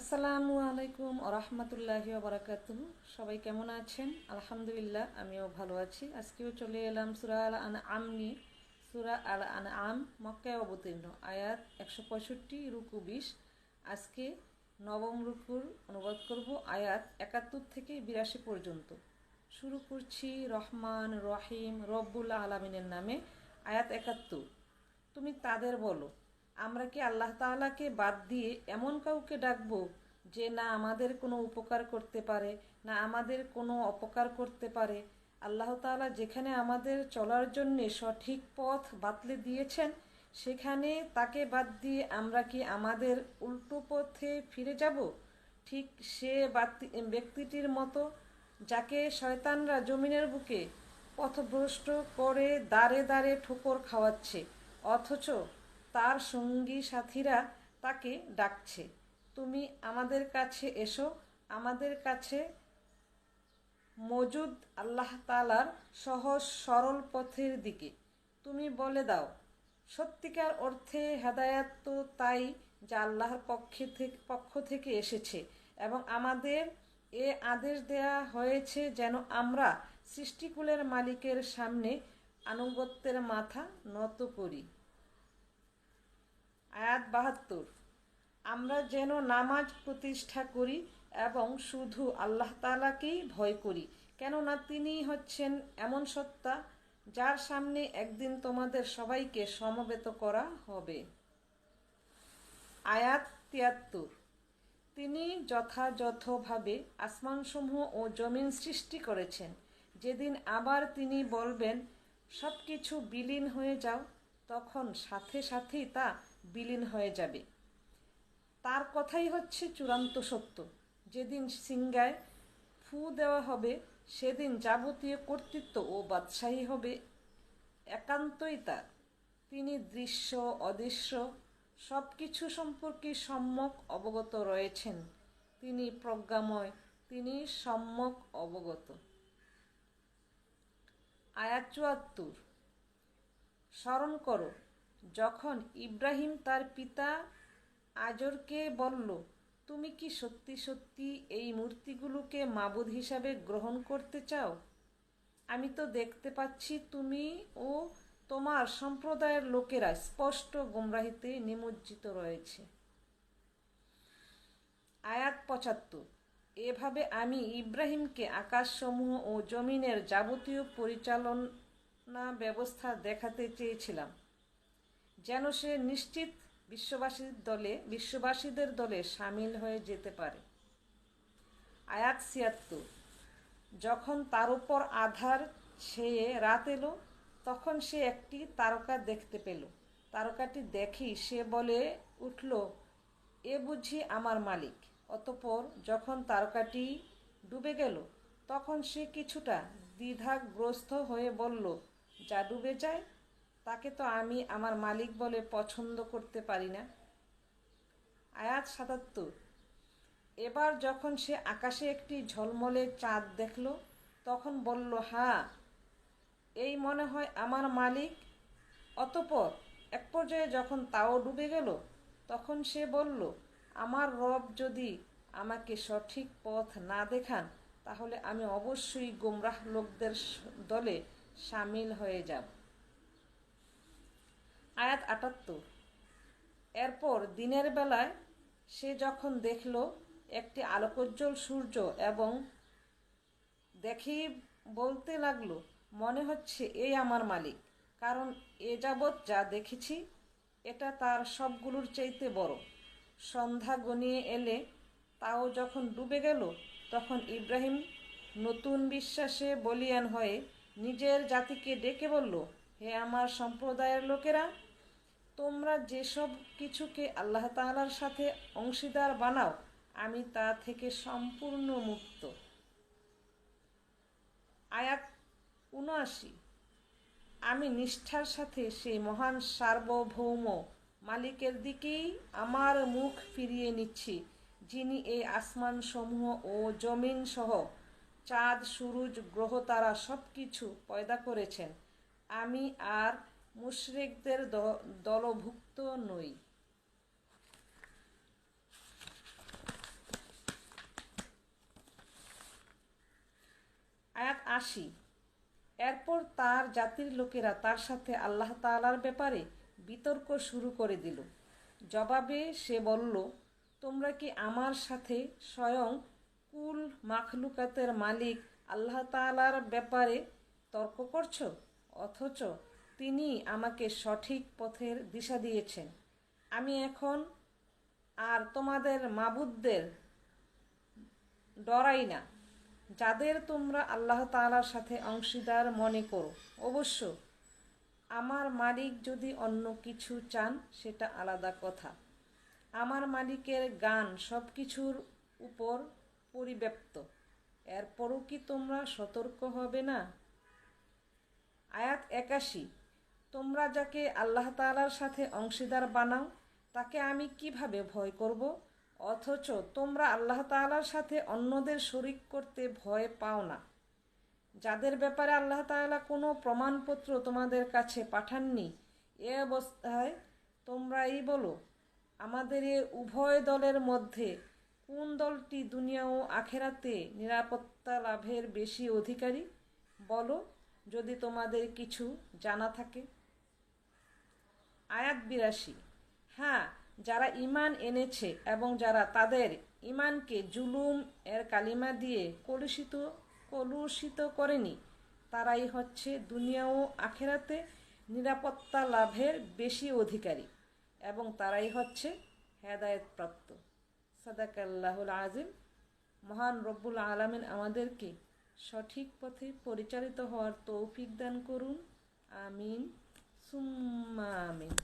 আসসালামু আলাইকুম ওরহমতুল্লাহি ওবরাকাতুহু। সবাই কেমন আছেন? আলহামদুলিল্লাহ, আমিও ভালো আছি। আজকেও চলে এলাম সূরা আল আনআম নিয়ে। সূরা আল আনআম মক্কায় অবতীর্ণ, আয়াত ১৬৫, রুকু ২০। আজকে নবম রুকুর অনুবাদ করব, আয়াত ৭১ থেকে ৮২ পর্যন্ত। শুরু করছি রহমান রহিম রব্বুল আলামিনের নামে। আয়াত ৭১। তুমি তাদের বলো, আমরা কি আল্লাহ তাআলাকে বাদ দিয়ে এমন কাউকে ডাকবো যে না আমাদের কোনো উপকার করতে পারে না আমাদের কোনো অপকার করতে পারে? আল্লাহ তাআলা যেখানে আমাদের চলার জন্যে সঠিক পথ বাতলে দিয়েছেন, সেখানে তাকে বাদ দিয়ে আমরা কি আমাদের উল্টো পথে ফিরে যাব? ঠিক সে ব্যক্তিটির মতো যাকে শয়তানরা জমিনের বুকে পথভ্রষ্ট করে দাঁড়ে দাঁড়ে ঠোকর খাওয়াচ্ছে, অথচ তার সঙ্গী সাথীরা তাকে ডাকছে, তুমি আমাদের কাছে এসো, আমাদের কাছে মজুদ আল্লাহ তাআলার সহজ সরল পথের দিকে। তুমি বলে দাও, সত্যিকার অর্থে হেদায়াত তো তাই যা আল্লাহর পক্ষ থেকে এসেছে, এবং আমাদের এ আদেশ দেয়া হয়েছে যেন আমরা সৃষ্টিকুলের মালিকের সামনে আনুগত্যের মাথা নত করি। আয়াত ৭২। আমরা যেন নামাজ প্রতিষ্ঠা করি এবং শুধু আল্লাহ তাআলাকেই ভয় করি, কেননা তিনি হচ্ছেন এমন সত্তা যার সামনে একদিন তোমাদের সবাইকে সমবেত করা হবে। আয়াত ৭৩। তিনি যথাযথভাবে আসমানসমূহ ও জমিন সৃষ্টি করেছেন। যেদিন আবার তিনি বলবেন সব কিছু বিলীন হয়ে যাও, তখন সাথে সাথেই তা বিলীন হয়ে যাবে। তার কথাই হচ্ছে চূড়ান্ত সত্য। যেদিন সিংহায় ফু দেওয়া হবে, সেদিন যাবতীয় কর্তৃত্ব ও বাদশাহী হবে একান্তই তার। তিনি দৃশ্য অদৃশ্য সব কিছু সম্পর্কে সম্যক অবগত রয়েছেন। তিনি প্রজ্ঞাময়, তিনি সম্যক অবগত। আয়াত ৭৪। স্মরণ করো যখন ইব্রাহিম তার পিতা আজরকে বলল, তুমি কি সত্যি সত্যি এই মূর্তিগুলোকে মাবুদ হিসাবে গ্রহণ করতে চাও? আমি তো দেখতে পাচ্ছি তুমি ও তোমার সম্প্রদায়ের লোকেরা স্পষ্ট গোমরাহিতে নিমজ্জিত রয়েছে। আয়াত ৭৫। এভাবে আমি ইব্রাহিমকে আকাশসমূহ ও জমিনের যাবতীয় পরিচালনা ব্যবস্থা দেখাতে চেয়েছিলাম, যেন সে নিশ্চিত বিশ্ববাসীদের দলে সামিল হয়ে যেতে পারে। আয়াত ৭৬। যখন তার উপর আঁধার ছেয়ে রাত এলো, তখন সে একটি তারকা দেখতে পেল। তারকাটি দেখেই সে বলে উঠল, এ বুঝি আমার মালিক। অতঃপর যখন তারকাটি ডুবে গেল, তখন সে কিছুটা দ্বিধাগ্রস্ত হয়ে বলল, যা ডুবে যায় তাকে তো আমি আমার মালিক বলে পছন্দ করতে পারি না। আয়াত ৭৭। এবার যখন সে আকাশে একটি ঝলমলে চাঁদ দেখল, তখন বলল, হ্যাঁ, এই মনে হয় আমার মালিক। অতঃপর এক পর্যায়ে যখন তাও ডুবে গেল, তখন সে বলল, আমার রব যদি আমাকে সঠিক পথ না দেখান, তাহলে আমি অবশ্যই গোমরাহ লোকদের দলে সামিল হয়ে যাব। আয়াত ৭৮। এরপর দিনের বেলায় সে যখন দেখল একটি আলোকোজ্জ্বল সূর্য, এবং দেখেই বলতে লাগলো, মনে হচ্ছে এই আমার মালিক, কারণ এ যাবৎ যা দেখেছি এটা তার সবগুলোর চাইতে বড়। সন্ধ্যা ঘনিয়ে এলে তাও যখন ডুবে গেল, তখন ইব্রাহিম নতুন বিশ্বাসে বলীয়ান হয়ে নিজের জাতিকে ডেকে বলল, হে আমার সম্প্রদায়ের লোকেরা, তোমরা যেসব কিছুকে আল্লাহ তাআলার সাথে অংশীদার বানাও, আমি তা থেকে সম্পূর্ণ মুক্ত। আয়াত ৭৯। আমি নিষ্ঠার সাথে সেই মহান সার্বভৌম মালিকের দিকেই আমার মুখ ফিরিয়ে নিচ্ছি, যিনি এই আসমান সমূহ ও জমিন সহ চাঁদ সূরজ গ্রহ তারা সব কিছু পয়দা করেছেন। আমি আর মুশরিকদের দলভুক্ত নই। 80। এরপর তার জাতির লোকেরা তার সাথে আল্লাহ তাআলার ব্যাপারে বিতর্ক শুরু করে দিল। জবাবে সে বলল, তোমরা কি আমার সাথে স্বয়ং কুল মাখলুকাতের মালিক আল্লাহ তাআলার ব্যাপারে তর্ক করছো, অথচ তিনি আমাকে সঠিক পথের দিশা দিয়েছেন। আমি এখন আর তোমাদের মাবুদদের ডরাই না, যাদের তোমরা আল্লাহ তাআলার সাথে অংশীদার মনে করো। অবশ্য আমার মালিক যদি অন্য কিছু চান সেটা আলাদা কথা। আমার মালিকের জ্ঞান সব কিছুর উপর পরিব্যাপ্ত। এরপরও কি তোমরা সতর্ক হবে না? আয়াত 81। তোমরা যাকে আল্লাহ তাআলার সাথে অংশীদার বানাও তাকে আমি কিভাবে ভয় করব, অথচ তোমরা আল্লাহ তাআলার সাথে অন্যদের শরিক করতে ভয় পাও না, যাদের ব্যাপারে আল্লাহ তাআলা কোনো প্রমাণপত্র তোমাদের কাছে পাঠাননি। এ অবস্থায় তোমরাই বলো, আমাদের এ উভয় দলের মধ্যে কোন দলটি দুনিয়া ও আখেরাতে নিরাপত্তা লাভের বেশি অধিকারী? বলো, যদি তোমাদের কিছু জানা থাকে। আয়াত 82। হ্যাঁ, যারা ঈমান এনেছে এবং যারা তাদের ঈমানকে জুলুম এর কালিমা দিয়ে কলুষিত করেনি, তারাই হচ্ছে দুনিয়া ও আখেরাতে নিরাপত্তা লাভের বেশি অধিকারী এবং তারাই হচ্ছে হেদায়েতপ্রাপ্ত। সাদাকাল্লাহুল আজিম। মহান রব্বুল আলামিন আমাদেরকে সঠিক পথে পরিচালিত হওয়ার তৌফিক দান করুন। আমিন সুম্মা আমিন।